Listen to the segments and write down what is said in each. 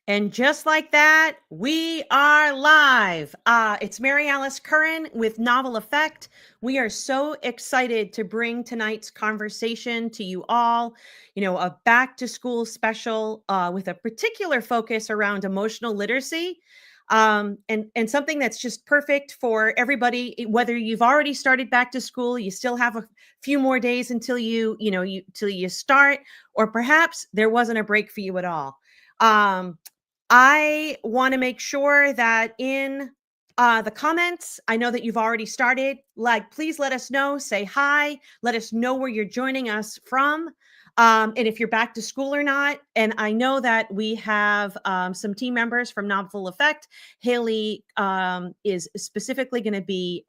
And just like that, we are live. It's Mary Alice Curran with Novel Effect. We are so excited to bring tonight's conversation to you all. You know, a back to school special with a particular focus around emotional literacy. And something that's just perfect for everybody, whether you've already started back to school, you still have a few more days until till you start, or perhaps there wasn't a break for you at all. I want to make sure that in the comments, I know that you've already started. Please let us know, say hi, let us know where you're joining us from. And if you're back to school or not. And I know that we have some team members from Novel Effect. Haley is specifically going to be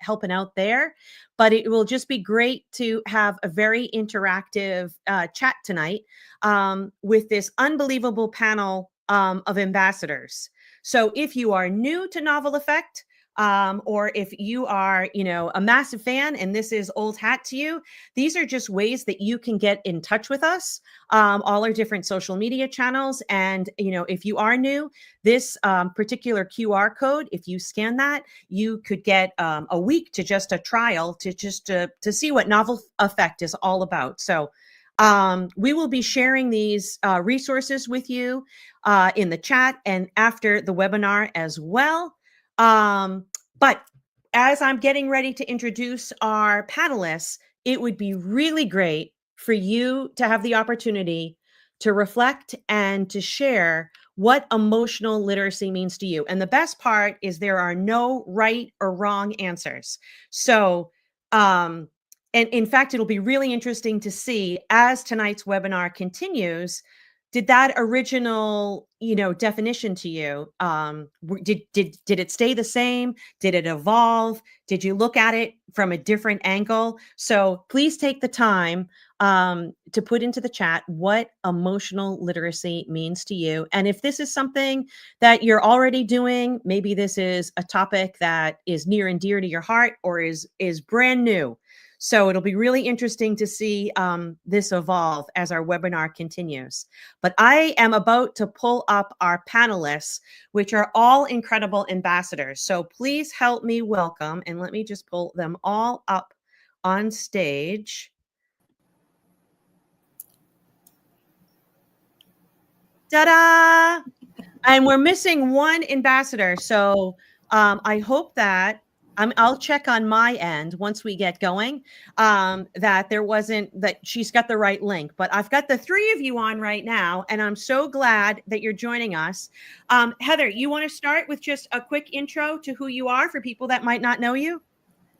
helping out there, but it will just be great to have a very interactive chat tonight with this unbelievable panel of ambassadors. So if you are new to Novel Effect, or if you are, a massive fan and this is old hat to you, these are just ways that you can get in touch with us, all our different social media channels. And, if you are new, this particular QR code, if you scan that, you could get a week to just a trial to see what Novel Effect is all about. So we will be sharing these resources with you in the chat and after the webinar as well. But as I'm getting ready to introduce our panelists, it would be really great for you to have the opportunity to reflect and to share what emotional literacy means to you. And the best part is there are no right or wrong answers. So, and in fact, it'll be really interesting to see as tonight's webinar continues, did that original, definition to you, did it stay the same? Did it evolve? Did you look at it from a different angle? So please take the time to put into the chat what emotional literacy means to you. And if this is something that you're already doing, maybe this is a topic that is near and dear to your heart or is brand new. So it'll be really interesting to see this evolve as our webinar continues. But I am about to pull up our panelists, which are all incredible ambassadors. So please help me welcome, and let me just pull them all up on stage. Ta-da! And we're missing one ambassador. So I hope that I'll check on my end once we get going, that she's got the right link. But I've got the three of you on right now, and I'm so glad that you're joining us. Heather, you want to start with just a quick intro to who you are for people that might not know you?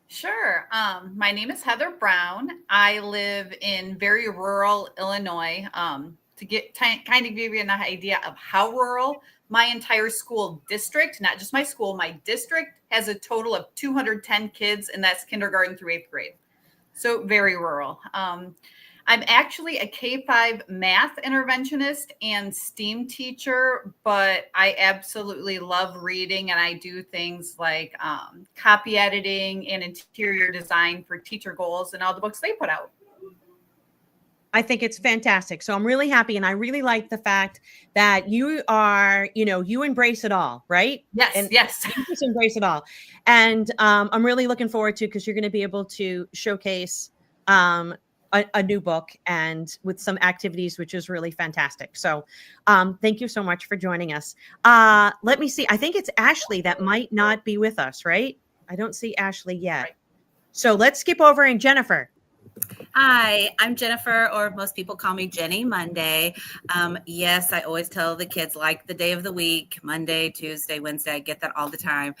Sure. My name is Heather Brown. I live in very rural Illinois. To kind of give you an idea of how rural, my entire school district, not just my school, my district has a total of 210 kids, and that's kindergarten through 8th grade. So very rural. I'm actually a K-5 math interventionist and STEAM teacher, but I absolutely love reading, and I do things like copy editing and interior design for Teacher Goals and all the books they put out. I think it's fantastic. So I'm really happy. And I really like the fact that you are, you embrace it all, right? Yes, and yes. You just embrace it all. And I'm really looking forward to, because you're going to be able to showcase a new book and with some activities, which is really fantastic. So thank you so much for joining us. Let me see. I think it's Ashley that might not be with us, right? I don't see Ashley yet. Right. So let's skip over and Jennifer. Hi, I'm Jennifer, or most people call me Jenny Monday. Yes, I always tell the kids, like the day of the week, Monday, Tuesday, Wednesday. I get that all the time.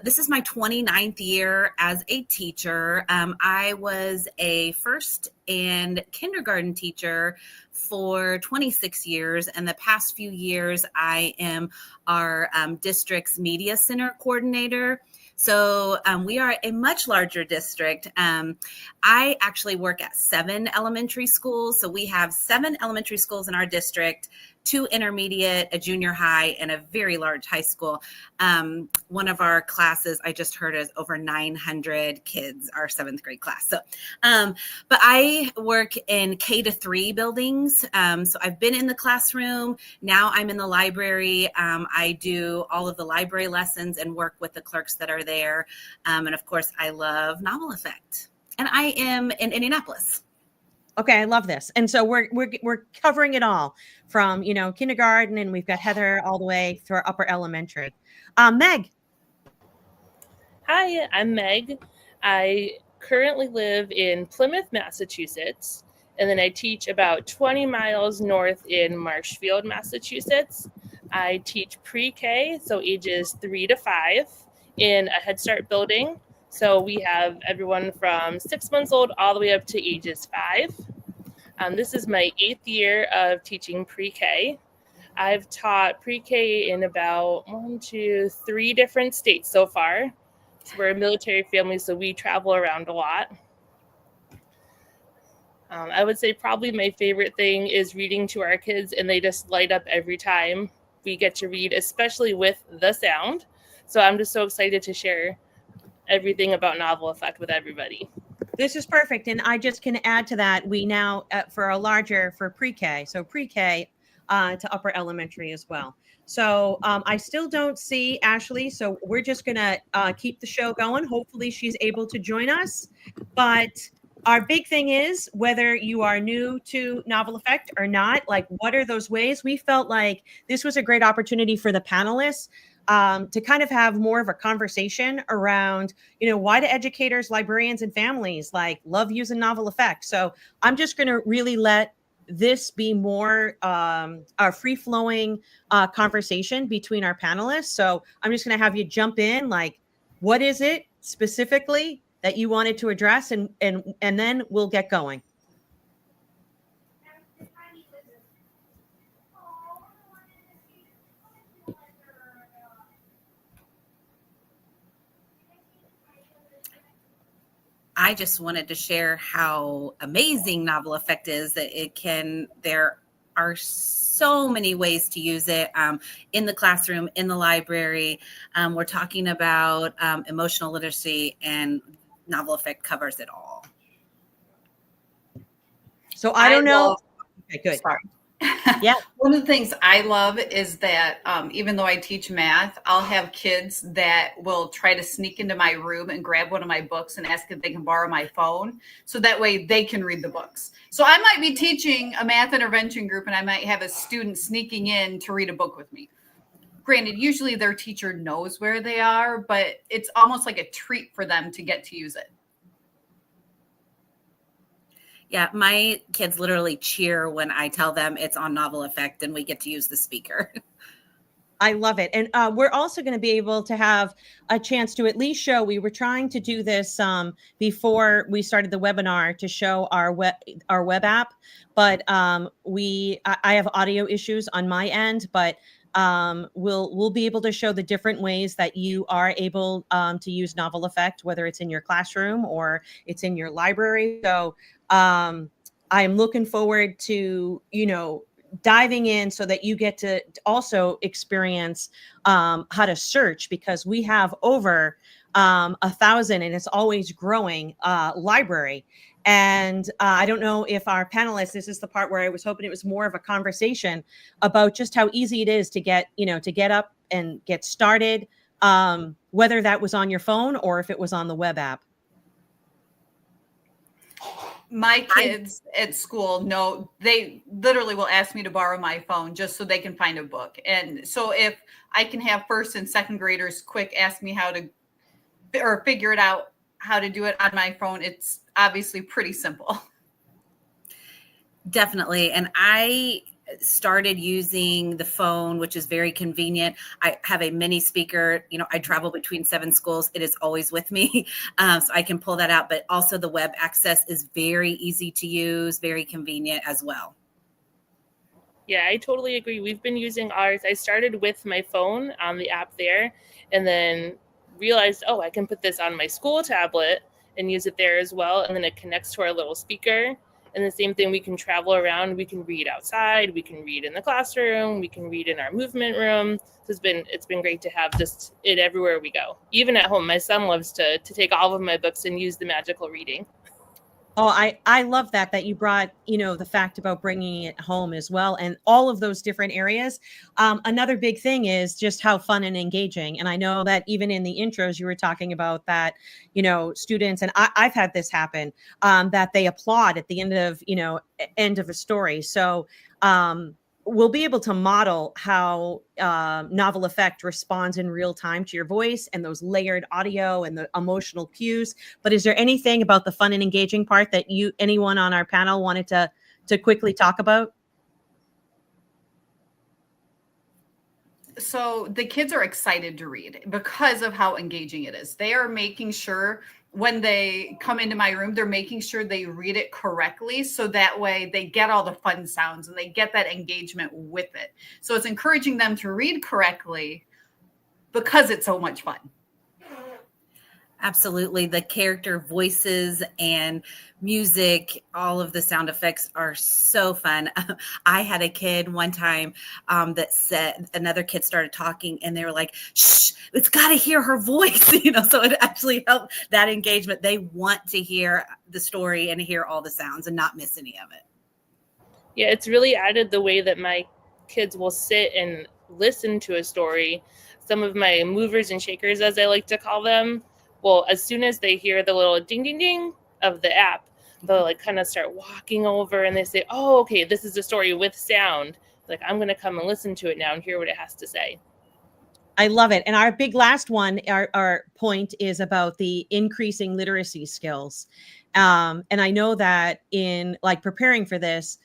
This is my 29th year as a teacher. I was a first and kindergarten teacher for 26 years. And the past few years, I am our district's media center coordinator. So we are a much larger district. I actually work at 7 elementary schools. So we have 7 elementary schools in our district, 2 intermediate, a junior high, and a very large high school. One of our classes I just heard is over 900 kids, our 7th grade class. So, but I work in K-3 buildings. So I've been in the classroom. Now I'm in the library. I do all of the library lessons and work with the clerks that are there. And of course, I love Novel Effect. And I am in Indianapolis. Okay, I love this. And so we're covering it all from, kindergarten, and we've got Heather all the way through our upper elementary. Meg. Hi, I'm Meg. I currently live in Plymouth, Massachusetts, and then I teach about 20 miles north in Marshfield, Massachusetts. I teach pre-K, so ages 3 to 5, in a Head Start building. So we have everyone from 6 months old all the way up to ages 5. This is my 8th year of teaching pre-K. I've taught pre-K in about 3 different states so far. So we're a military family, so we travel around a lot. I would say probably my favorite thing is reading to our kids, and they just light up every time we get to read, especially with the sound. So I'm just so excited to share everything about Novel Effect with everybody. This is perfect. And I just can add to that. We now, for pre-K, so pre-K to upper elementary as well. So I still don't see Ashley. So we're just going to keep the show going. Hopefully she's able to join us. But our big thing is, whether you are new to Novel Effect or not, like, what are those ways? We felt like this was a great opportunity for the panelists to kind of have more of a conversation around, why do educators, librarians, and families love using Novel Effect? So I'm just going to really let this be more a free-flowing conversation between our panelists. So I'm just going to have you jump in, what is it specifically that you wanted to address, and then we'll get going. I just wanted to share how amazing Novel Effect is. That there are so many ways to use it in the classroom, in the library. We're talking about emotional literacy, and Novel Effect covers it all. So I don't know. Okay, good. Sorry. Yeah. One of the things I love is that even though I teach math, I'll have kids that will try to sneak into my room and grab one of my books and ask if they can borrow my phone. So that way they can read the books. So I might be teaching a math intervention group, and I might have a student sneaking in to read a book with me. Granted, usually their teacher knows where they are, but it's almost like a treat for them to get to use it. Yeah, my kids literally cheer when I tell them it's on Novel Effect and we get to use the speaker. I love it. And we're also going to be able to have a chance to at least show, we were trying to do this before we started the webinar, to show our web app, but I have audio issues on my end, but we'll be able to show the different ways that you are able to use Novel Effect, whether it's in your classroom or it's in your library. So I'm looking forward to, diving in so that you get to also experience how to search, because we have over 1,000, and it's always growing, library. And I don't know if our panelists, this is the part where I was hoping it was more of a conversation about just how easy it is to get up and get started, whether that was on your phone or if it was on the web app. My kids at school know, they literally will ask me to borrow my phone just so they can find a book. And so if I can have first and second graders quick ask me how to, or figure it out how to do it on my phone, it's obviously pretty simple. Definitely. And I started using the phone, which is very convenient. I have a mini speaker. I travel between 7 schools. It is always with me. So I can pull that out, but also the web access is very easy to use, very convenient as well. Yeah, I totally agree. We've been using ours. I started with my phone on the app there, and then realized, I can put this on my school tablet and use it there as well. And then it connects to our little speaker. And the same thing, we can travel around, we can read outside, we can read in the classroom, we can read in our movement room. So it's been great to have just it everywhere we go. Even at home, my son loves to take all of my books and use the magical reading. Oh, I love that you brought, the fact about bringing it home as well, and all of those different areas. Another big thing is just how fun and engaging. And I know that even in the intros, you were talking about that, students, and I've had this happen, that they applaud at the end of a story. So, we'll be able to model how novel effect responds in real time to your voice and those layered audio and the emotional cues. But is there anything about the fun and engaging part that anyone on our panel wanted to quickly talk about? So the kids are excited to read because of how engaging it is. They are making sure when they come into my room, they're making sure they read it correctly. So that way they get all the fun sounds and they get that engagement with it. So it's encouraging them to read correctly because it's so much fun. Absolutely. The character voices and music, all of the sound effects are so fun. I had a kid one time that said, another kid started talking and they were like, shh, it's got to hear her voice, so it actually helped that engagement. They want to hear the story and hear all the sounds and not miss any of it. Yeah, it's really added the way that my kids will sit and listen to a story. Some of my movers and shakers, as I like to call them, well, as soon as they hear the little ding, ding, ding of the app, they'll like kind of start walking over and they say, oh, okay, this is a story with sound. Like, I'm going to come and listen to it now and hear what it has to say. I love it. And our big last one, our point is about the increasing literacy skills. And I know that in like preparing for this,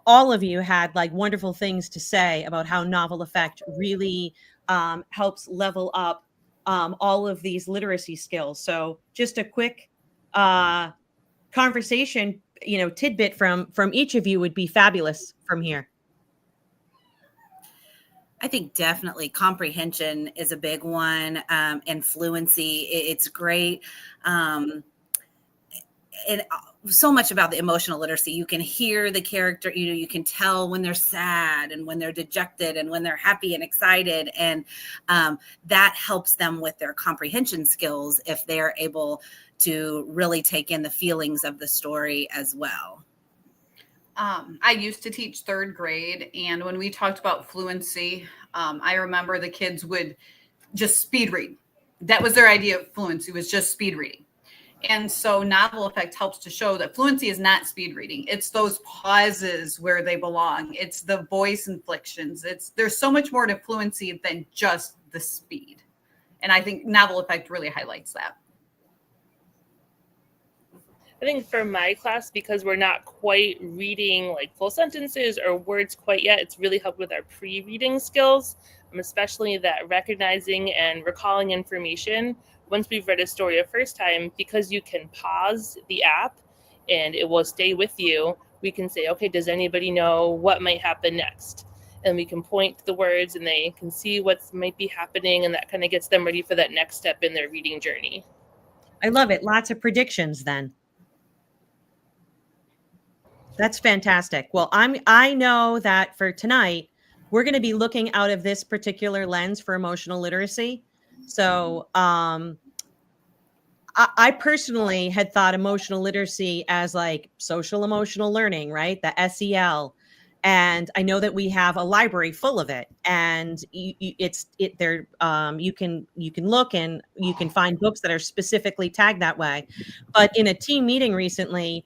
all of you had like wonderful things to say about how novel effect really helps level up all of these literacy skills. So just a quick conversation, tidbit from each of you would be fabulous from here. I think definitely comprehension is a big one, and fluency. It's great. And so much about the emotional literacy. You can hear the character, you can tell when they're sad and when they're dejected and when they're happy and excited. And that helps them with their comprehension skills if they're able to really take in the feelings of the story as well. I used to teach third grade, and when we talked about fluency, I remember the kids would just speed read. That was their idea of fluency, was just speed reading. And so novel effect helps to show that fluency is not speed reading. It's those pauses where they belong. It's the voice inflections. There's so much more to fluency than just the speed. And I think novel effect really highlights that. I think for my class, because we're not quite reading like full sentences or words quite yet, it's really helped with our pre-reading skills, especially that recognizing and recalling information. Once we've read a story a first time, because you can pause the app and it will stay with you, we can say, okay, does anybody know what might happen next? And we can point to the words and they can see what might be happening, and that kind of gets them ready for that next step in their reading journey. I love it. Lots of predictions then. That's fantastic. Well, I know that for tonight, we're going to be looking out of this particular lens for emotional literacy. So I personally had thought emotional literacy as like social emotional learning, right? The SEL. And I know that we have a library full of it, and you can look and you can find books that are specifically tagged that way. But in a team meeting recently,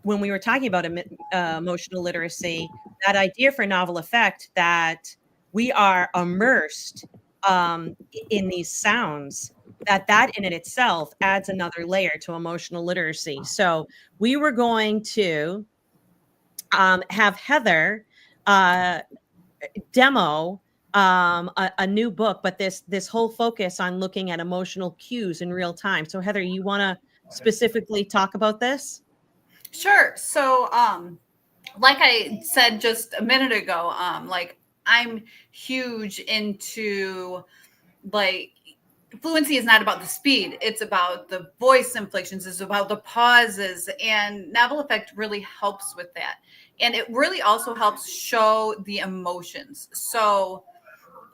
when we were talking about emotional literacy, that idea for novel effect, that we are immersed in these sounds, that in itself adds another layer to emotional literacy. So we were going to have Heather demo a new book, but this whole focus on looking at emotional cues in real time. So Heather, you want to specifically talk about this? Sure. So, like I said just a minute ago, like I'm huge into like fluency is not about the speed. It's about the voice inflections. It's about the pauses. And novel effect really helps with that. And it really also helps show the emotions. So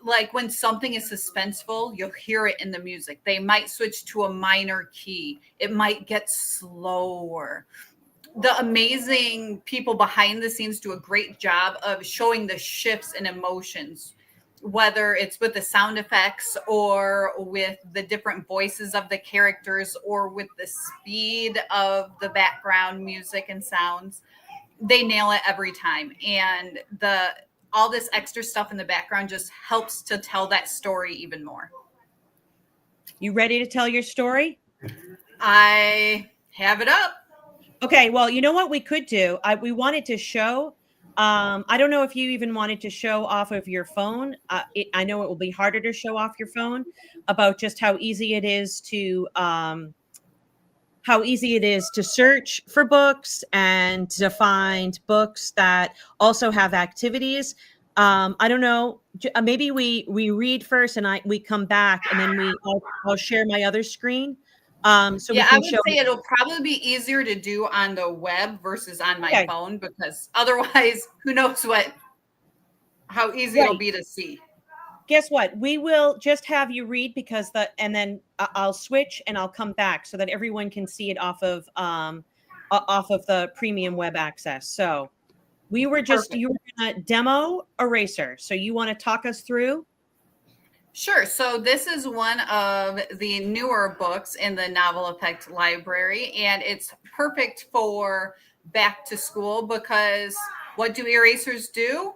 like when something is suspenseful, you'll hear it in the music. They might switch to a minor key. It might get slower. The amazing people behind the scenes do a great job of showing the shifts in emotions, whether it's with the sound effects or with the different voices of the characters or with the speed of the background music and sounds. They nail it every time. And all this extra stuff in the background just helps to tell that story even more. You ready to tell your story? I have it up. Okay, well, you know what we could do? We wanted to show. I don't know if you even wanted to show off of your phone. I know it will be harder to show off your phone about just how easy it is to search for books and to find books that also have activities. I don't know. Maybe we read first, and we come back, and then I'll share my other screen. So Yeah, we can I would show. say it'll probably be easier to do on the web versus on my Okay. phone, because otherwise, who knows how easy it'll be to see. Guess what? We will just have you read and then I'll switch and I'll come back so that everyone can see it off of the premium web access. So you were gonna demo Eraser. So you want to talk us through? Sure. So this is one of the newer books in the Novel Effect library, and it's perfect for back to school because what do erasers do?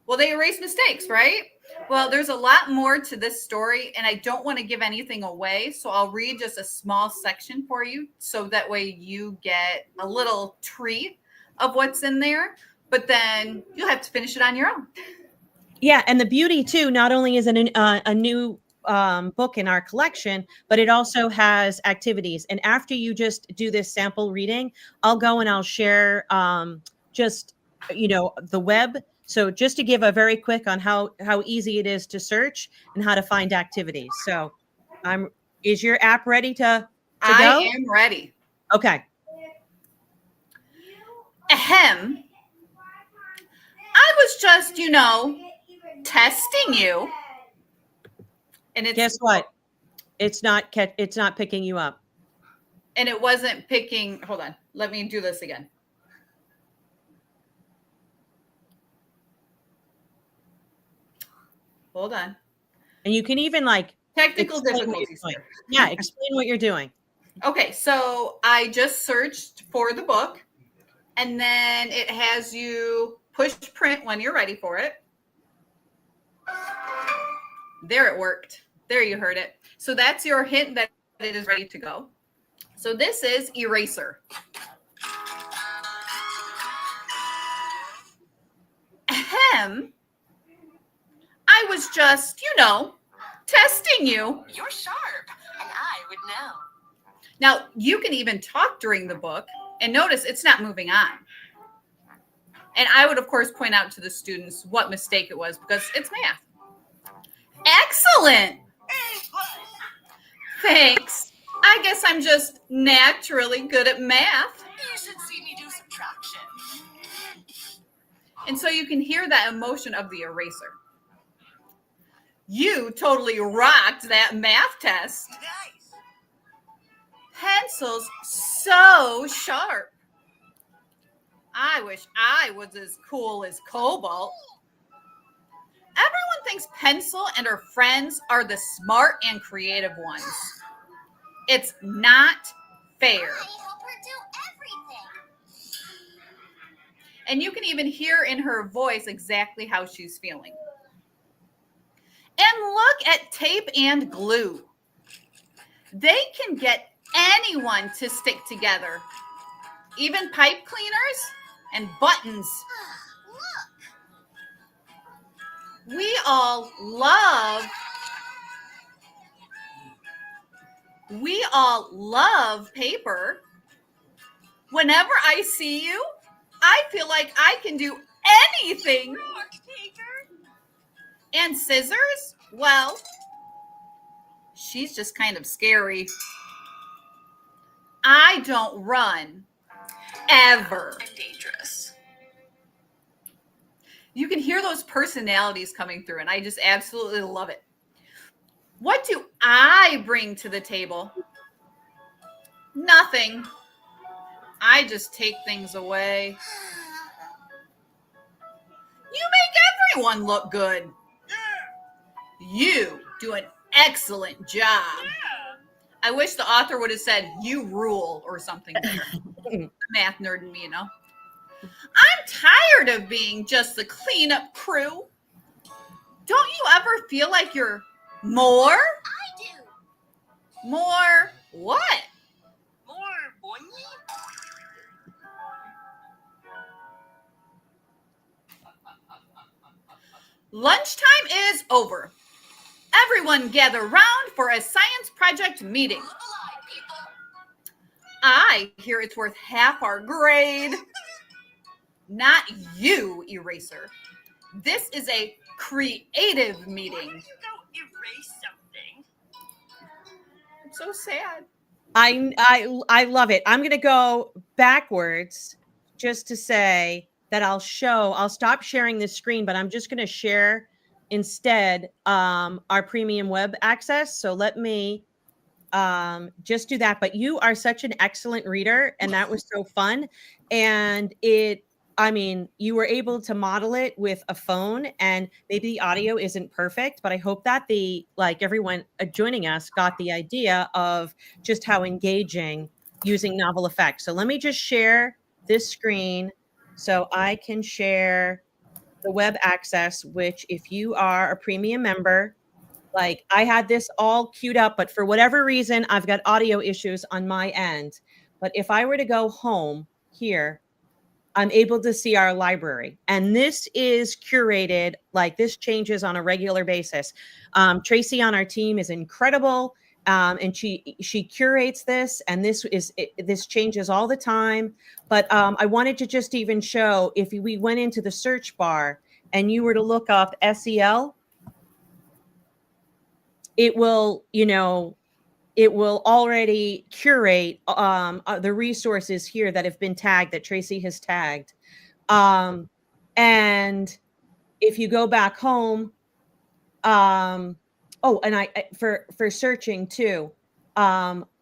Well, they erase mistakes, right? Well, there's a lot more to this story, and I don't want to give anything away. So I'll read just a small section for you so that way you get a little treat of what's in there, but then you'll have to finish it on your own. Yeah, and the beauty too, not only is it a new book in our collection, but it also has activities. And after you just do this sample reading, I'll go and I'll share the web. So just to give a very quick on how easy it is to search and how to find activities. So is your app ready to go? I am ready. Okay. Ahem. I was just, testing you. And guess what? It's not picking you up. And it wasn't picking. Hold on. Let me do this again. Hold on. And you can even technical difficulties. Yeah, explain what you're doing. Okay, so I just searched for the book, and then it has you push print when you're ready for it. There, it worked. There, you heard it. So that's your hint that it is ready to go. So this is Eraser. Ahem. I was just, testing you. You're sharp, and I would know. Now, you can even talk during the book, and notice it's not moving on. And I would, of course, point out to the students what mistake it was because it's math. Excellent. Thanks. I guess I'm just naturally good at math. You should see me do subtraction. And so you can hear that emotion of the eraser. You totally rocked that math test. Nice. Pencils so sharp. I wish I was as cool as Cobalt. Everyone thinks Pencil and her friends are the smart and creative ones. It's not fair. I help her do everything. And you can even hear in her voice exactly how she's feeling. And look at tape and glue. They can get anyone to stick together. Even pipe cleaners and buttons. Look. We all love paper. Whenever I see you, I feel like I can do anything. Rock paper. And scissors? Well, she's just kind of scary. I don't run ever. I'm dangerous. You can hear those personalities coming through, and I just absolutely love it. What do I bring to the table? Nothing. I just take things away. You make everyone look good. You do an excellent job. I wish the author would have said, you rule or something there. The math nerd in me, you know. I'm tired of being just the cleanup crew. Don't you ever feel like you're more? I do. More what? More boingy. Lunchtime is over. Everyone gather round for a science project meeting. Look alive, people. I hear it's worth half our grade. Not you, Eraser. This is a creative meeting. Why don't you go erase something? It's so sad. I love it. I'm going to go backwards just to say that I'll stop sharing this screen, but I'm just going to share instead our premium web access. So let me just do that. But you are such an excellent reader, and that was so fun. And you were able to model it with a phone, and maybe the audio isn't perfect, but I hope that everyone joining us got the idea of just how engaging using novel effects. So let me just share this screen so I can share the web access, which if you are a premium member, like I had this all queued up, but for whatever reason, I've got audio issues on my end. But if I were to go home here, I'm able to see our library. And this is curated, like this changes on a regular basis. Tracy on our team is incredible. And she curates this, and this changes all the time. But I wanted to just even show, if we went into the search bar and you were to look up SEL, it will already curate the resources here that have been tagged, that Tracy has tagged. And if you go back home, for searching too,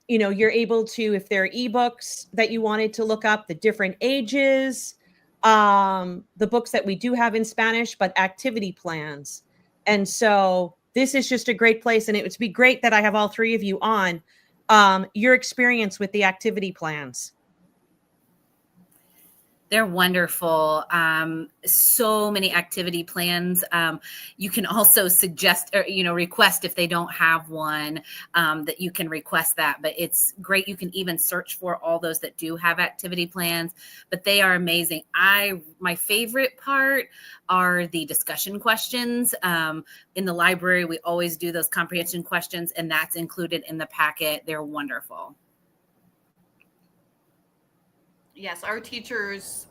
you're able to, if there are ebooks that you wanted to look up, the different ages, the books that we do have in Spanish, but activity plans. And so this is just a great place, and it would be great that I have all three of you on your experience with the activity plans. They're wonderful. So many activity plans. You can also suggest or, request if they don't have one, that you can request that. But it's great. You can even search for all those that do have activity plans, but they are amazing. My favorite part are the discussion questions. In the library, we always do those comprehension questions, and that's included in the packet. They're wonderful. Yes, our teachers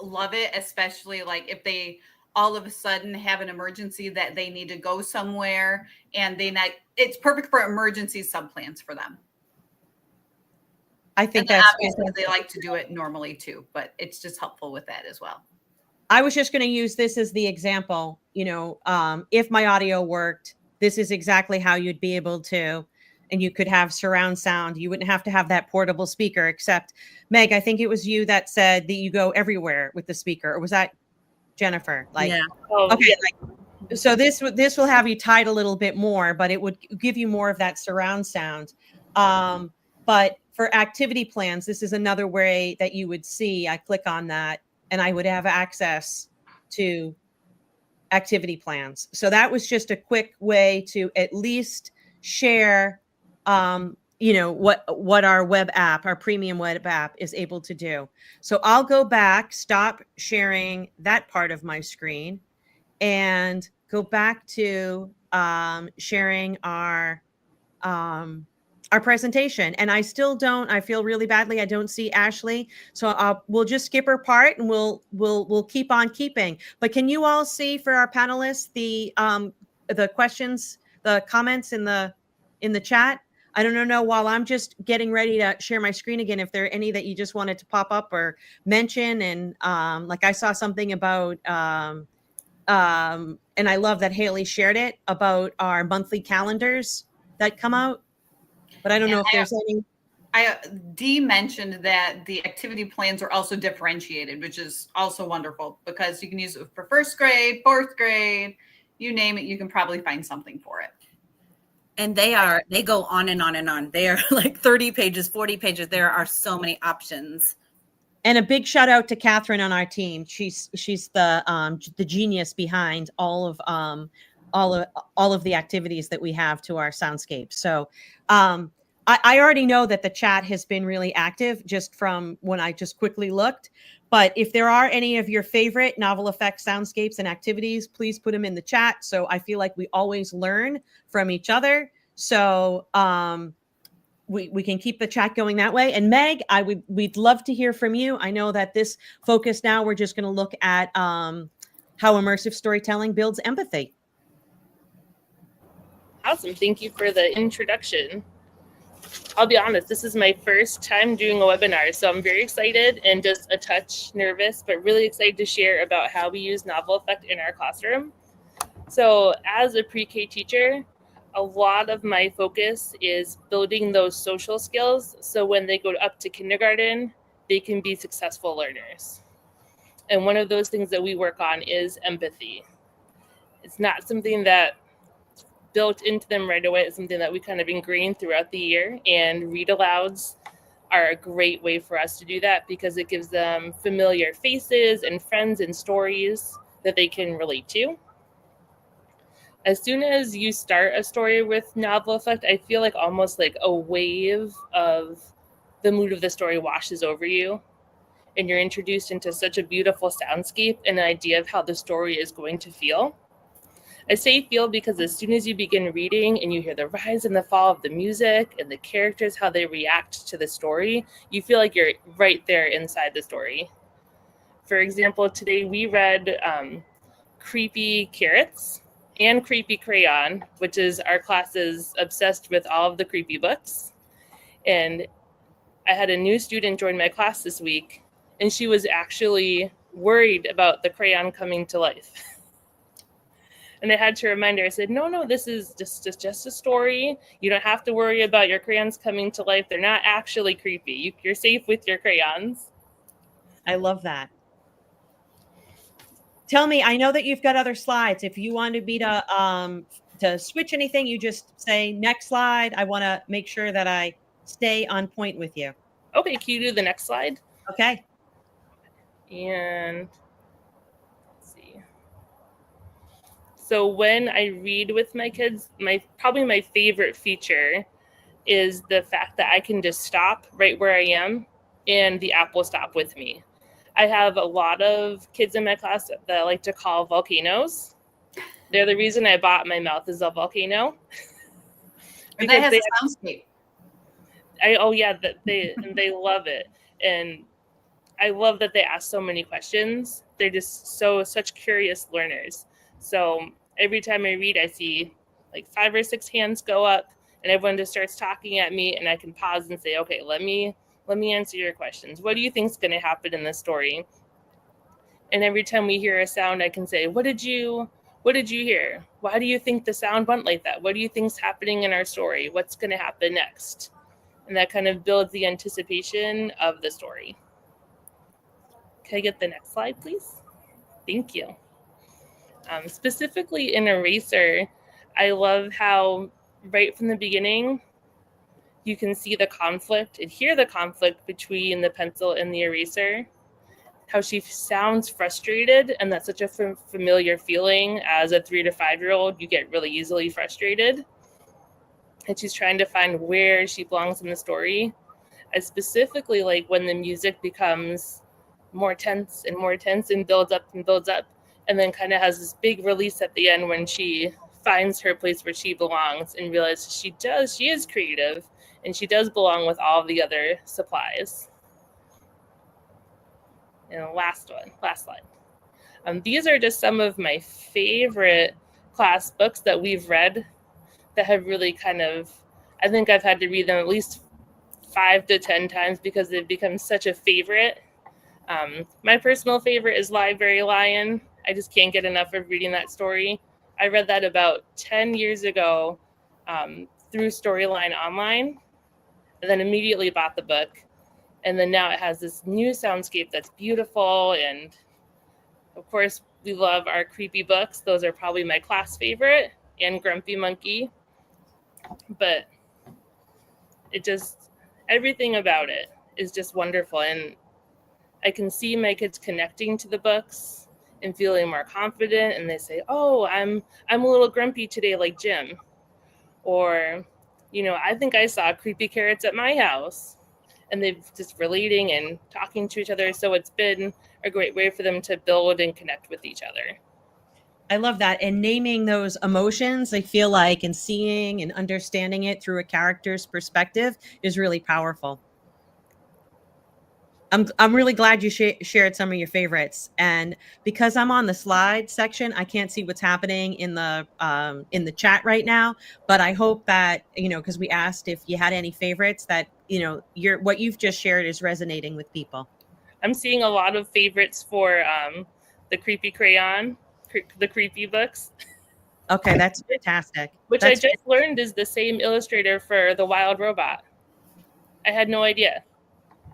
love it, especially like if they all of a sudden have an emergency that they need to go somewhere, and it's perfect for emergency subplans for them. I think and that's obviously they like to do it normally too, but it's just helpful with that as well. I was just going to use this as the example. If my audio worked, this is exactly how you'd be able to. And you could have surround sound. You wouldn't have to have that portable speaker, except Meg, I think it was you that said that you go everywhere with the speaker, or was that Jennifer? Yeah. Okay. So this will have you tied a little bit more, but it would give you more of that surround sound. But for activity plans, this is another way that you would see. I click on that, and I would have access to activity plans. So that was just a quick way to at least share what our web app, our premium web app, is able to do. So I'll go back, stop sharing that part of my screen, and go back to sharing our presentation. And I feel really badly, I don't see Ashley. So we'll just skip her part, and we'll keep on keeping. But can you all see, for our panelists, the questions, the comments in the in the chat. I don't know, while I'm just getting ready to share my screen again, if there are any that you just wanted to pop up or mention. And like I saw something about, and I love that Haley shared it about our monthly calendars that come out. But I don't know if there's any. Dee mentioned that the activity plans are also differentiated, which is also wonderful because you can use it for first grade, fourth grade, you name it, you can probably find something for it. And they go on and on and on. They are like 30 pages, 40 pages. There are so many options. And a big shout out to Catherine on our team. She's the genius behind all of the activities that we have to our soundscape. So I already know that the chat has been really active just from when I just quickly looked. But if there are any of your favorite novel effects, soundscapes, and activities, please put them in the chat. So I feel like we always learn from each other. So we can keep the chat going that way. And Meg, we'd love to hear from you. I know that this focus now, we're just going to look at how immersive storytelling builds empathy. Awesome. Thank you for the introduction. I'll be honest, this is my first time doing a webinar, so I'm very excited and just a touch nervous, but really excited to share about how we use novel effect in our classroom. So as a pre-K teacher, a lot of my focus is building those social skills so when they go up to kindergarten, they can be successful learners. And one of those things that we work on is empathy. It's not something that built into them right away. It's something that we kind of ingrained throughout the year, and read-alouds are a great way for us to do that because it gives them familiar faces and friends and stories that they can relate to. As soon as you start a story with novel effect, I feel like almost like a wave of the mood of the story washes over you, and you're introduced into such a beautiful soundscape and an idea of how the story is going to feel. I say feel because as soon as you begin reading and you hear the rise and the fall of the music and the characters, how they react to the story, you feel like you're right there inside the story. For example, today we read Creepy Carrots and Creepy Crayon, which is our class is obsessed with all of the creepy books. And I had a new student join my class this week, and she was actually worried about the crayon coming to life. And I had to remind her, I said, no, this is just a story. You don't have to worry about your crayons coming to life. They're not actually creepy. You're safe with your crayons. I love that. Tell me, I know that you've got other slides. If you wanted me to switch anything, you just say next slide. I want to make sure that I stay on point with you. Okay, can you do the next slide? Okay. And let's see. So when I read with my kids, probably my favorite feature is the fact that I can just stop right where I am and the app will stop with me. I have a lot of kids in my class that I like to call volcanoes. They're the reason I bought My Mouth is a Volcano. And that has a soundscape. They love it. And I love that they ask so many questions. They're just such curious learners. So every time I read, I see like 5 or 6 hands go up and everyone just starts talking at me, and I can pause and say, okay, let me answer your questions. What do you think is going to happen in this story? And every time we hear a sound, I can say, what did you hear? Why do you think the sound went like that? What do you think's happening in our story? What's going to happen next? And that kind of builds the anticipation of the story. Can I get the next slide, please? Thank you. Specifically in Eraser, I love how right from the beginning, you can see the conflict and hear the conflict between the pencil and the eraser, how she sounds frustrated, and that's such a familiar feeling. As a 3 to 5-year-old, you get really easily frustrated. And she's trying to find where she belongs in the story. I specifically like when the music becomes more tense and builds up, and then kind of has this big release at the end when she finds her place where she belongs and realizes she is creative and she does belong with all the other supplies. And last slide. These are just some of my favorite class books that we've read that have really kind of I think I've had to read them at least 5 to 10 times because they've become such a favorite. My personal favorite is Librarian. I just can't get enough of reading that story. I read that about 10 years ago through Storyline Online, and then immediately bought the book. And then now it has this new soundscape that's beautiful. And of course, we love our creepy books. Those are probably my class favorite, and Grumpy Monkey. But it just, everything about it is just wonderful. And I can see my kids connecting to the books and feeling more confident. And they say, oh, I'm a little grumpy today, like Jim. Or, you know, I think I saw creepy carrots at my house. And they've just relating and talking to each other. So it's been a great way for them to build and connect with each other. I love that. And naming those emotions, I feel like, and seeing and understanding it through a character's perspective is really powerful. I'm really glad you shared some of your favorites, and because I'm on the slide section, I can't see what's happening in the chat right now. But I hope that, you know, because we asked if you had any favorites, that, you know, what you've just shared is resonating with people. I'm seeing a lot of favorites for the Creepy Crayon, the creepy books. Okay, that's fantastic. Which I just learned is the same illustrator for The Wild Robot. I had no idea.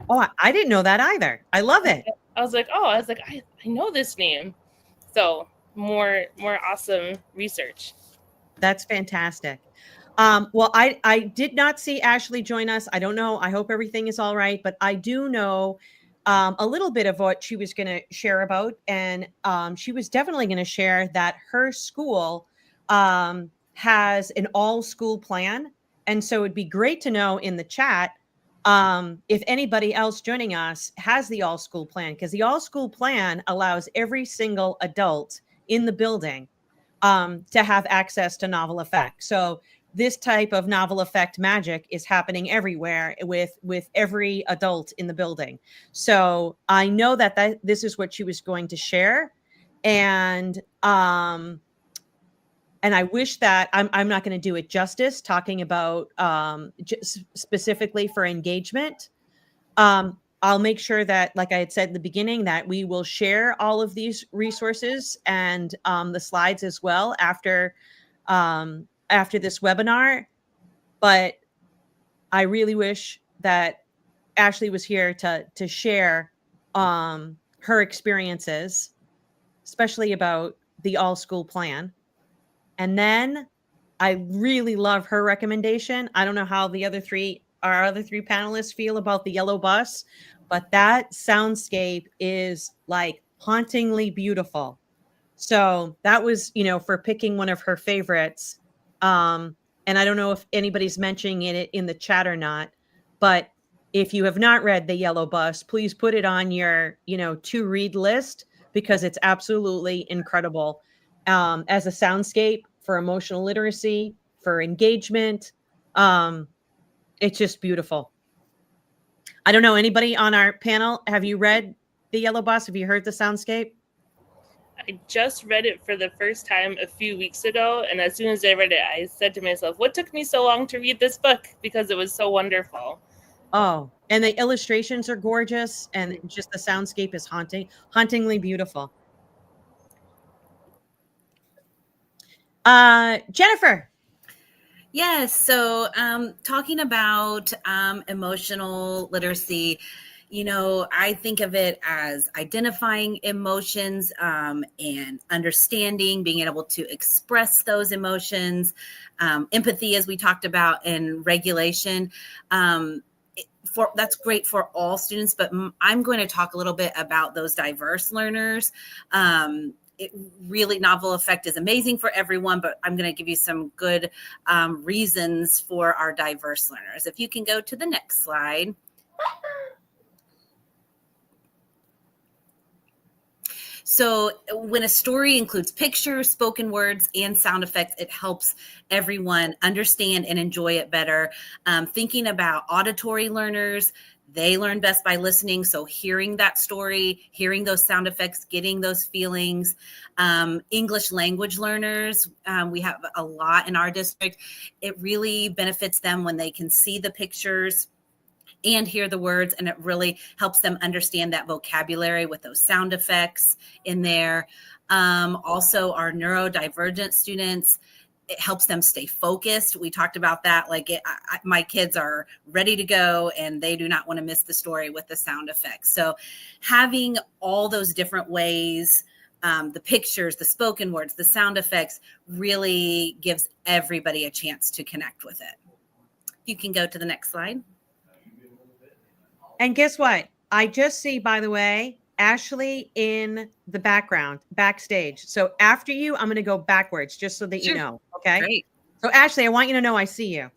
Oh, I didn't know that either. I love it. I was like, I know this name. So more awesome research. That's fantastic. Well, I did not see Ashley join us. I don't know. I hope everything is all right, but I do know a little bit of what she was going to share about. And she was definitely going to share that her school has an all school plan. And so it'd be great to know in the chat if anybody else joining us has the all school plan, because the all school plan allows every single adult in the building to have access to novel effect. So this type of novel effect magic is happening everywhere with every adult in the building. So I know that this is what she was going to share, and I wish that I'm not going to do it justice talking about specifically for engagement. I'll make sure that, like I had said in the beginning, that we will share all of these resources and the slides as well after this webinar. But I really wish that Ashley was here to share her experiences, especially about the all school plan. And then I really love her recommendation. I don't know how our other three panelists feel about the yellow bus, but that soundscape is like hauntingly beautiful. So that was, you know, for picking one of her favorites. And I don't know if anybody's mentioning it in the chat or not, but if you have not read The Yellow Bus, please put it on your, you know, to read list, because it's absolutely incredible as a soundscape for emotional literacy, for engagement. It's just beautiful. I don't know, anybody on our panel, have you read The Yellow Bus? Have you heard the soundscape? I just read it for the first time a few weeks ago. And as soon as I read it, I said to myself, what took me so long to read this book? Because it was so wonderful. Oh, and the illustrations are gorgeous. And just the soundscape is hauntingly beautiful. Jennifer. Yes. So talking about emotional literacy, you know, I think of it as identifying emotions and understanding, being able to express those emotions, empathy, as we talked about, and regulation. That's great for all students, but I'm going to talk a little bit about those diverse learners. Novel effect is amazing for everyone, but I'm going to give you some good reasons for our diverse learners. If you can go to the next slide. So when a story includes pictures, spoken words, and sound effects, it helps everyone understand and enjoy it better. Thinking about auditory learners, They learn best by listening. So hearing that story, hearing those sound effects, getting those feelings. English language learners, we have a lot in our district. It really benefits them when they can see the pictures and hear the words, and it really helps them understand that vocabulary with those sound effects in there. Also, our neurodivergent students, it helps them stay focused. We talked about that. Like my kids are ready to go and they do not want to miss the story with the sound effects. So having all those different ways, the pictures, the spoken words, the sound effects really gives everybody a chance to connect with it. You can go to the next slide. And guess what? I just see, by the way, Ashley in the background, backstage. So after you, I'm going to go backwards just so that you Sure. know. Okay. Great. So Ashley, I want you to know I see you.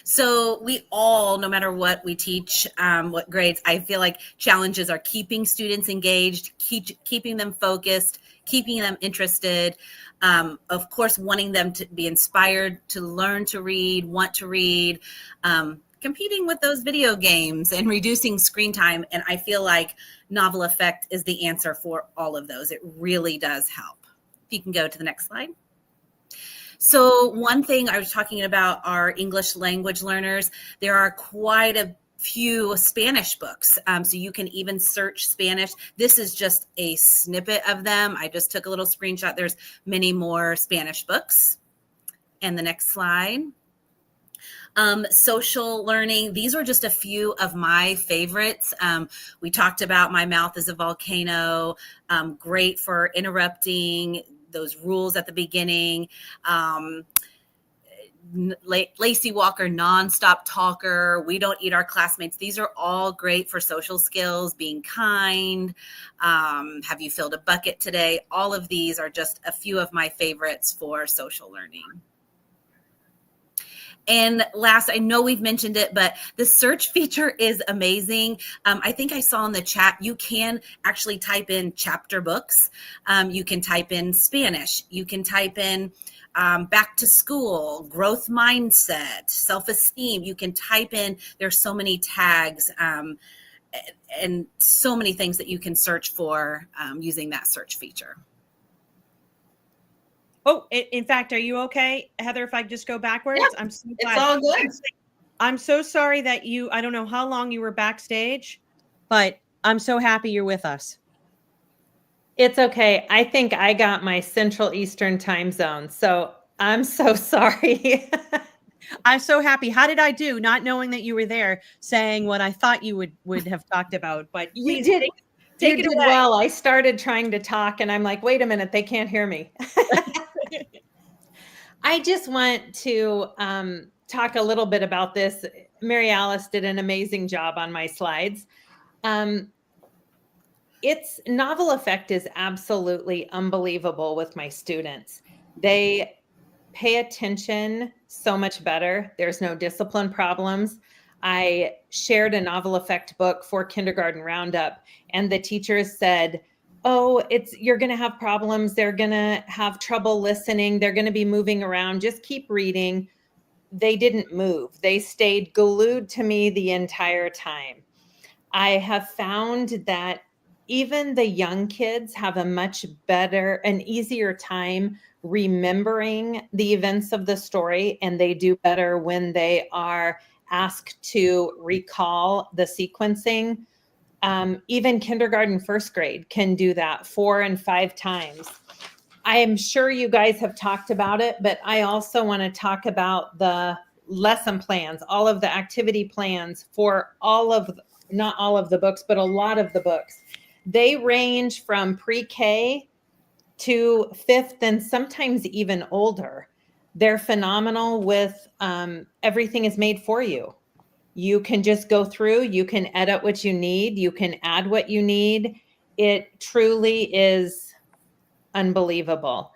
So we all, no matter what we teach, what grades, I feel like challenges are keeping students engaged, keeping them focused, keeping them interested. Of course, wanting them to be inspired to learn to read, want to read, competing with those video games and reducing screen time. And I feel like Novel Effect is the answer for all of those. It really does help. If you can go to the next slide. So one thing I was talking about our English language learners, there are quite a few Spanish books. So you can even search Spanish. This is just a snippet of them. I just took a little screenshot. There's many more Spanish books. And the next slide. Social learning. These are just a few of my favorites. We talked about My Mouth is a Volcano. Great for interrupting those rules at the beginning. Lacey Walker, Nonstop Talker, We Don't Eat Our Classmates. These are all great for social skills, being kind. Have you filled a bucket today? All of these are just a few of my favorites for social learning. And last, I know we've mentioned it, but the search feature is amazing. I think I saw in the chat, you can actually type in chapter books. You can type in Spanish. You can type in back to school, growth mindset, self-esteem. You can type in, there's so many tags and so many things that you can search for using that search feature. Oh, in fact, are you okay, Heather, if I just go backwards? Yeah, I'm so it's glad. all good. I'm so sorry that I don't know how long you were backstage, but I'm so happy you're with us. It's okay. I think I got my Central Eastern time zone, so I'm so sorry. I'm so happy. How did I do not knowing that you were there saying what I thought you would have talked about? But You please did. take You it did away. well. I started trying to talk and I'm like, wait a minute, they can't hear me. I just want to talk a little bit about this. Mary Alice did an amazing job on my slides. Its Novel Effect is absolutely unbelievable with my students. They pay attention so much better. There's no discipline problems. I shared a Novel Effect book for Kindergarten Roundup, and the teachers said, oh, you're going to have problems. They're going to have trouble listening. They're going to be moving around. Just keep reading. They didn't move. They stayed glued to me the entire time. I have found that even the young kids have a much better, an easier time remembering the events of the story, and they do better when they are asked to recall the sequencing. Even kindergarten, first grade can do that 4 and 5 times. I am sure you guys have talked about it, but I also want to talk about the lesson plans, all of the activity plans for not all of the books, but a lot of the books. They range from pre-K to 5th and sometimes even older. They're phenomenal with everything is made for you. You can just go through, you can edit what you need, you can add what you need. It truly is unbelievable.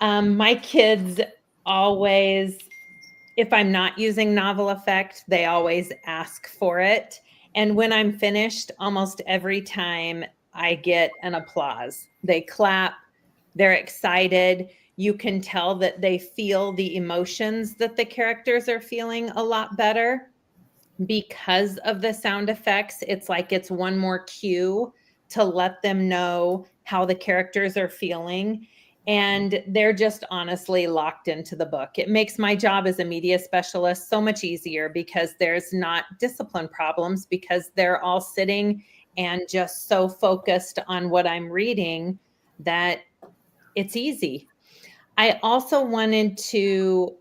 My kids always, if I'm not using Novel Effect, they always ask for it. And when I'm finished, almost every time I get an applause. They clap, they're excited. You can tell that they feel the emotions that the characters are feeling a lot better because of the sound effects. It's like it's one more cue to let them know how the characters are feeling. And they're just honestly locked into the book. It makes my job as a media specialist so much easier because there's not discipline problems because they're all sitting and just so focused on what I'm reading that it's easy. I also wanted to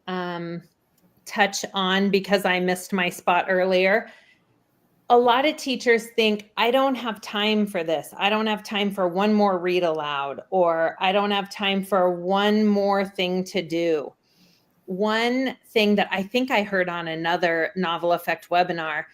touch on, because I missed my spot earlier, a lot of teachers think, I don't have time for this. I don't have time for one more read aloud, or I don't have time for one more thing to do. One thing that I think I heard on another Novel Effect webinar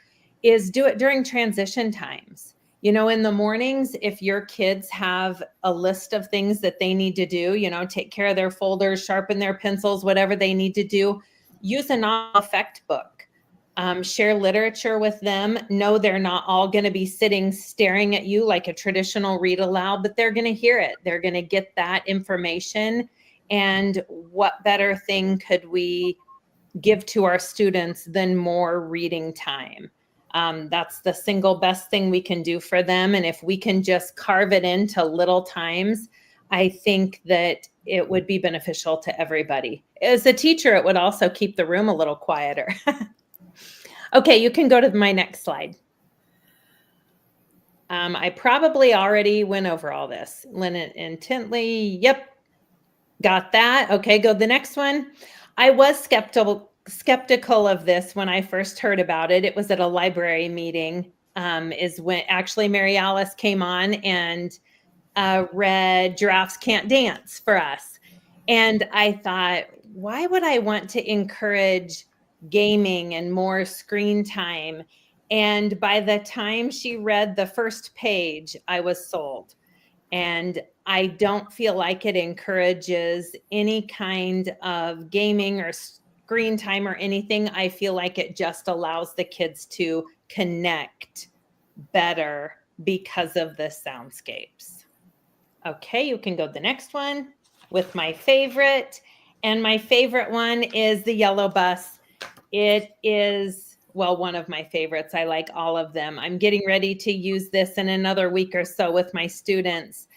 is do it during transition times. You know, in the mornings, if your kids have a list of things that they need to do, you know, take care of their folders, sharpen their pencils, whatever they need to do, use a Novel Effect book. Share literature with them. Know they're not all going to be sitting staring at you like a traditional read aloud, but they're going to hear it. They're going to get that information. And what better thing could we give to our students than more reading time? That's the single best thing we can do for them. And if we can just carve it into little times, I think that it would be beneficial to everybody. As a teacher, it would also keep the room a little quieter. Okay, you can go to my next slide. I probably already went over all this. Listen intently. Yep, got that. Okay, go to the next one. I was skeptical of this when I first heard about it. It was at a library meeting, is when actually Mary Alice came on and read Giraffes Can't Dance for us. And I thought, why would I want to encourage gaming and more screen time? And by the time she read the first page, I was sold. And I don't feel like it encourages any kind of gaming or screen time or anything. I feel like it just allows the kids to connect better because of the soundscapes. Okay, you can go to the next one with my favorite. And my favorite one is the yellow bus. It is, well, one of my favorites. I like all of them. I'm getting ready to use this in another week or so with my students.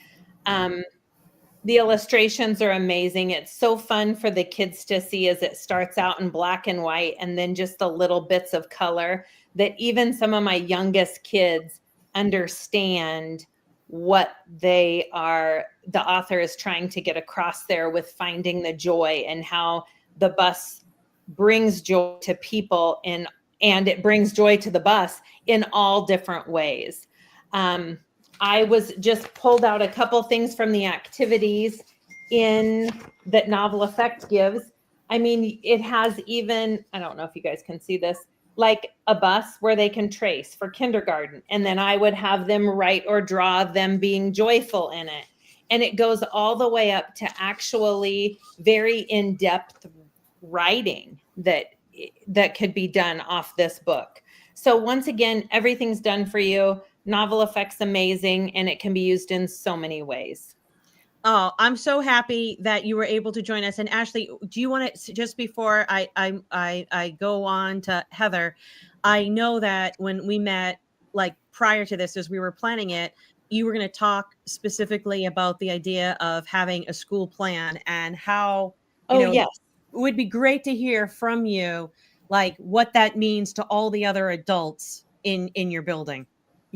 The illustrations are amazing. It's so fun for the kids to see as it starts out in black and white and then just the little bits of color that even some of my youngest kids understand what the author is trying to get across there with finding the joy and how the bus brings joy to people and it brings joy to the bus in all different ways. I was just pulled out a couple things from the activities in that Novel Effect gives. I mean, it has even, I don't know if you guys can see this, like a bus where they can trace for kindergarten. And then I would have them write or draw them being joyful in it. And it goes all the way up to actually very in-depth writing that could be done off this book. So once again, everything's done for you. Novel Effect's amazing, and it can be used in so many ways. Oh, I'm so happy that you were able to join us. And Ashley, do you want to, just before I go on to Heather, I know that when we met, like prior to this, as we were planning it, you were going to talk specifically about the idea of having a school plan and how, Yes. it would be great to hear from you, like what that means to all the other adults in your building.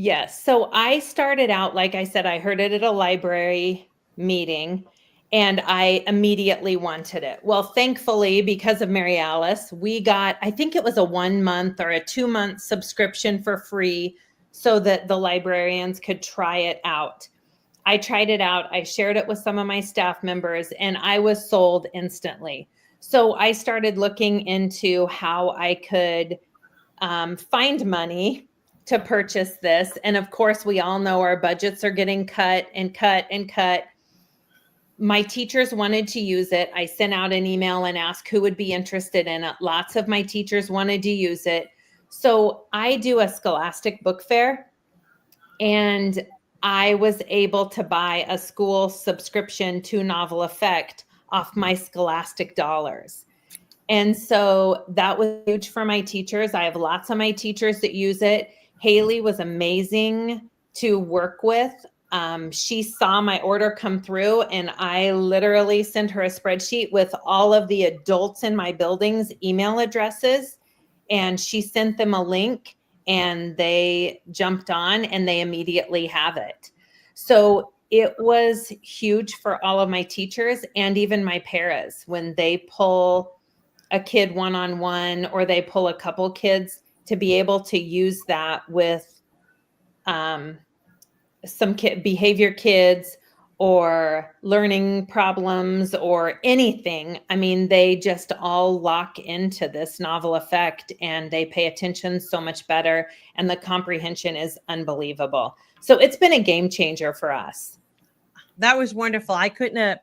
Yes. So I started out, like I said, I heard it at a library meeting and I immediately wanted it. Well, thankfully, because of Mary Alice, we got, I think it was a 1 month or a 2 month subscription for free so that the librarians could try it out. I tried it out. I shared it with some of my staff members and I was sold instantly. So I started looking into how I could find money to purchase this. And of course, we all know our budgets are getting cut and cut and cut. My teachers wanted to use it. I sent out an email and asked who would be interested in it. Lots of my teachers wanted to use it. So I do a Scholastic book fair and I was able to buy a school subscription to Novel Effect off my scholastic dollars. And so that was huge for my teachers. I have lots of my teachers that use it. Haley was amazing to work with. She saw my order come through, and I literally sent her a spreadsheet with all of the adults in my building's email addresses, and she sent them a link, and they jumped on and they immediately have it. So it was huge for all of my teachers and even my paras when they pull a kid one-on-one or they pull a couple kids, to be able to use that with some behavior kids or learning problems or anything. I mean, they just all lock into this novel effect and they pay attention so much better, and the comprehension is unbelievable. So it's been a game changer for us. That was wonderful. I couldn't have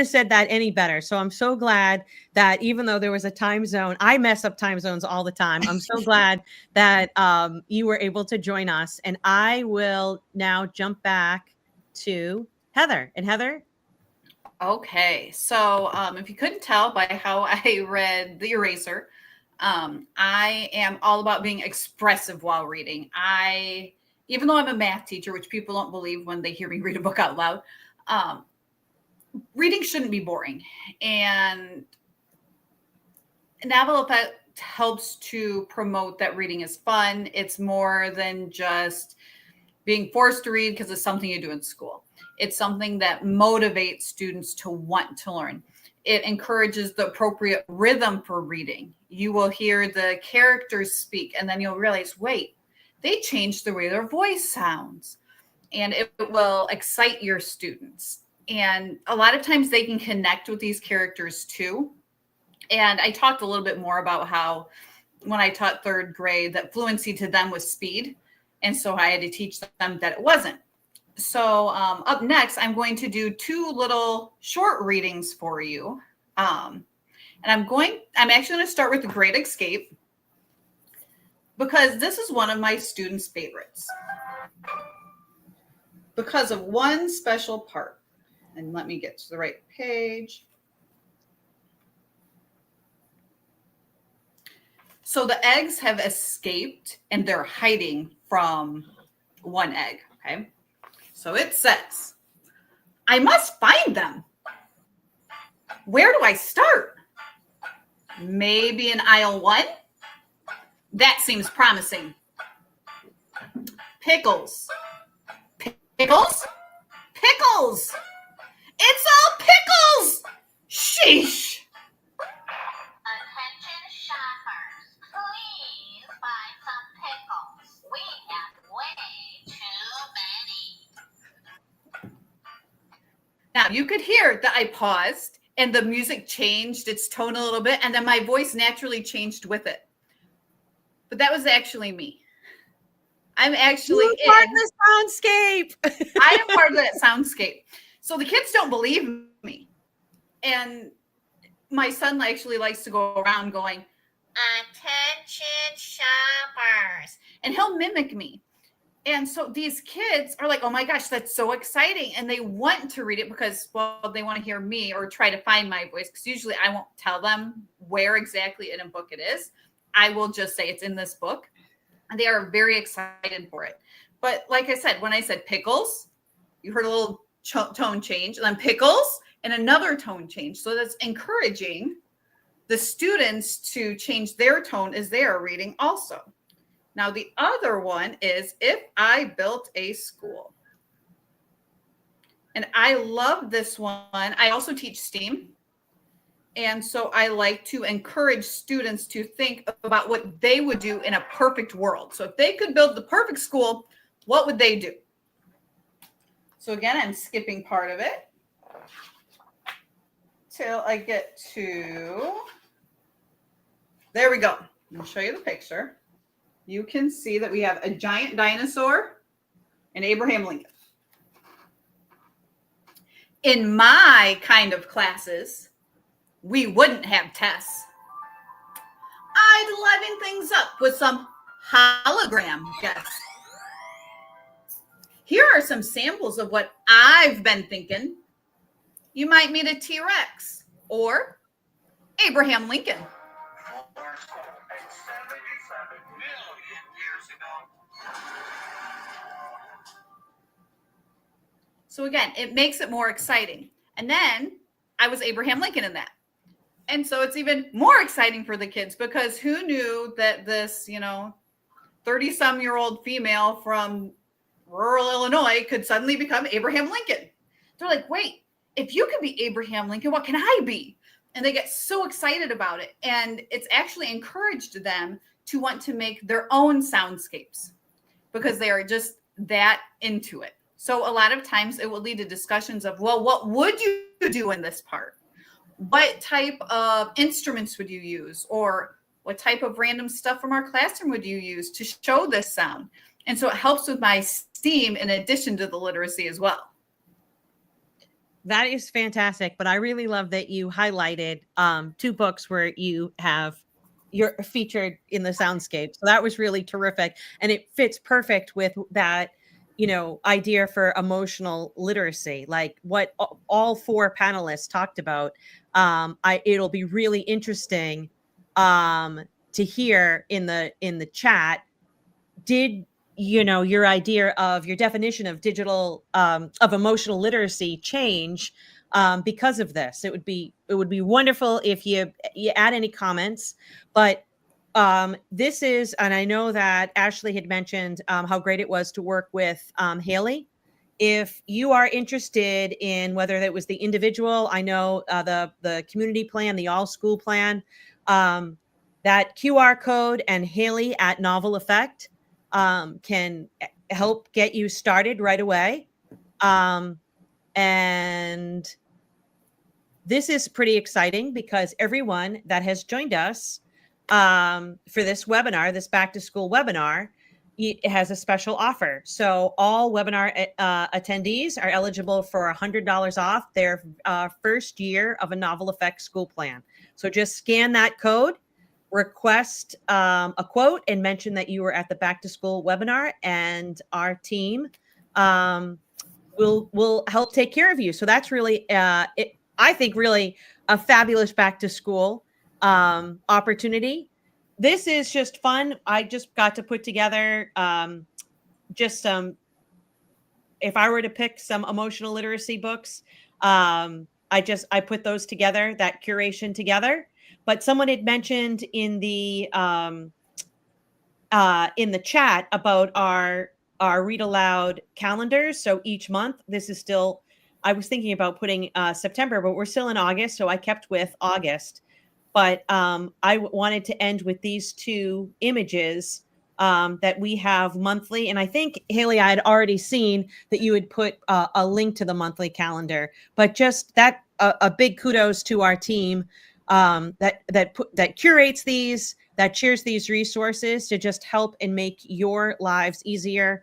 said that any better. So I'm so glad that even though there was a time zone, I mess up time zones all the time. I'm so glad that you were able to join us. And I will now jump back to Heather. And Heather? Okay, so if you couldn't tell by how I read The Eraser, I am all about being expressive while reading. Even though I'm a math teacher, which people don't believe when they hear me read a book out loud, reading shouldn't be boring. And novel effect helps to promote that reading is fun. It's more than just being forced to read because it's something you do in school. It's something that motivates students to want to learn. It encourages the appropriate rhythm for reading. You will hear the characters speak, and then you'll realize, wait, they changed the way their voice sounds. And it will excite your students. And a lot of times they can connect with these characters too. And I talked a little bit more about how when I taught third grade, that fluency to them was speed. And so I had to teach them that it wasn't. So up next, I'm going to do 2 little short readings for you. And I'm actually going to start with The Great Escape, because this is one of my students' favorites because of one special part. And let me get to the right page. So the eggs have escaped and they're hiding from one egg. Okay. So it says, I must find them. Where do I start? Maybe in aisle 1? That seems promising. Pickles. Pickles? Pickles! It's all pickles! Sheesh! Attention shoppers, please buy some pickles. We have way too many. Now you could hear that I paused and the music changed its tone a little bit, and then my voice naturally changed with it. But that was actually me. I'm actually part of the soundscape. I am part of that soundscape. So the kids don't believe me. And my son actually likes to go around going, attention shoppers. And he'll mimic me. And so these kids are like, oh my gosh, that's so exciting. And they want to read it because, well, they want to hear me or try to find my voice. Because usually I won't tell them where exactly in a book it is. I will just say it's in this book. And they are very excited for it. But like I said, when I said pickles, you heard a little tone change, and then pickles and another tone change. So that's encouraging the students to change their tone as they are reading also. Now, the other one is If I Built a School. And I love this one. I also teach STEAM. And so I like to encourage students to think about what they would do in a perfect world. So if they could build the perfect school, what would they do? So again, I'm skipping part of it till I get to, there we go. I'll show you the picture. You can see that we have a giant dinosaur and Abraham Lincoln. In my kind of classes, we wouldn't have tests. I'd liven things up with some hologram guests. Here are some samples of what I've been thinking. you might meet a T-Rex or Abraham Lincoln. So again, it makes it more exciting. And then I was Abraham Lincoln in that. And so it's even more exciting for the kids because who knew that this, 30-some-year-old female from rural Illinois could suddenly become Abraham Lincoln. They're like, wait, if you can be Abraham Lincoln, what can I be? And they get so excited about it. And it's actually encouraged them to want to make their own soundscapes because they are just that into it. So a lot of times it will lead to discussions of, well, what would you do in this part? What type of instruments would you use? Or what type of random stuff from our classroom would you use to show this sound? And so it helps with my STEAM in addition to the literacy as well. That is fantastic. But I really love that you highlighted 2 books where you're featured in the soundscape. So that was really terrific. And it fits perfect with that, idea for emotional literacy, like what all 4 panelists talked about. It'll be really interesting to hear in the chat. Did your idea of your definition of digital of emotional literacy change because of this? It would be wonderful if you add any comments. But this is, and I know that Ashley had mentioned how great it was to work with Haley. If you are interested in whether that was the individual, I know the community plan, the all school plan, that QR code and Haley at Novel Effect can help get you started right away. And this is pretty exciting because everyone that has joined us for this webinar, this back to school webinar, it has a special offer. So all webinar attendees are eligible for $100 off their first year of a Novel Effect school plan. So just scan that code, request a quote, and mention that you were at the back to school webinar, and our team will help take care of you. So that's really, I think, really a fabulous back to school opportunity. This is just fun. I just got to put together just some, if I were to pick some emotional literacy books, I put those together, that curation together. But someone had mentioned in the chat about our read aloud calendars. So each month, this is still, I was thinking about putting September, but we're still in August. So I kept with August. But I wanted to end with these 2 images that we have monthly. And I think, Haley, I had already seen that you had put a link to the monthly calendar. But just that, a big kudos to our team that curates these, that shares these resources to just help and make your lives easier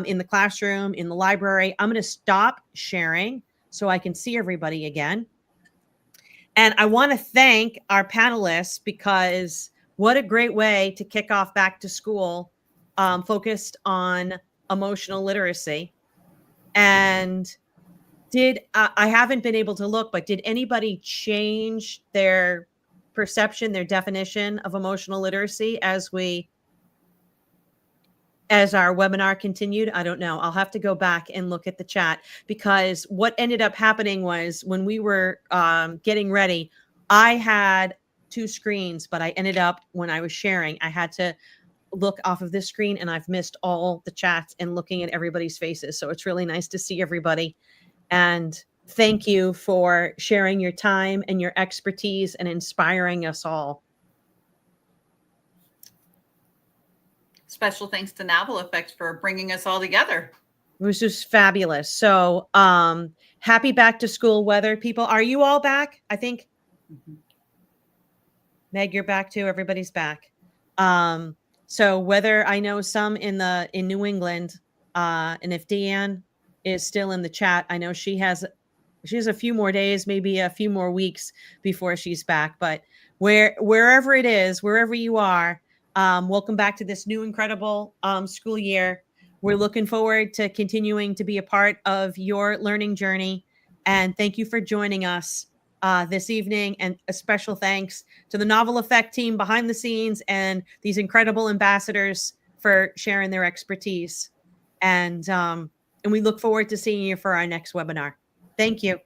in the classroom, in the library. I'm going to stop sharing so I can see everybody again. And I want to thank our panelists because what a great way to kick off back to school focused on emotional literacy. And I haven't been able to look, but did anybody change their perception, their definition of emotional literacy as our webinar continued? I don't know. I'll have to go back and look at the chat, because what ended up happening was when we were getting ready, I had 2 screens, but I ended up, when I was sharing, I had to look off of this screen, and I've missed all the chats and looking at everybody's faces. So it's really nice to see everybody. And thank you for sharing your time and your expertise and inspiring us all. Special thanks to Novel Effects for bringing us all together. It was just fabulous. So happy back to school weather, people. Are you all back? I think, Meg, you're back too. Everybody's back. So whether, I know some in New England, and if Deanne is still in the chat, I know she has a few more days, maybe a few more weeks before she's back. But wherever it is, wherever you are, welcome back to this new incredible school year. We're looking forward to continuing to be a part of your learning journey. And thank you for joining us this evening. And a special thanks to the Novel Effect team behind the scenes and these incredible ambassadors for sharing their expertise. And we look forward to seeing you for our next webinar. Thank you.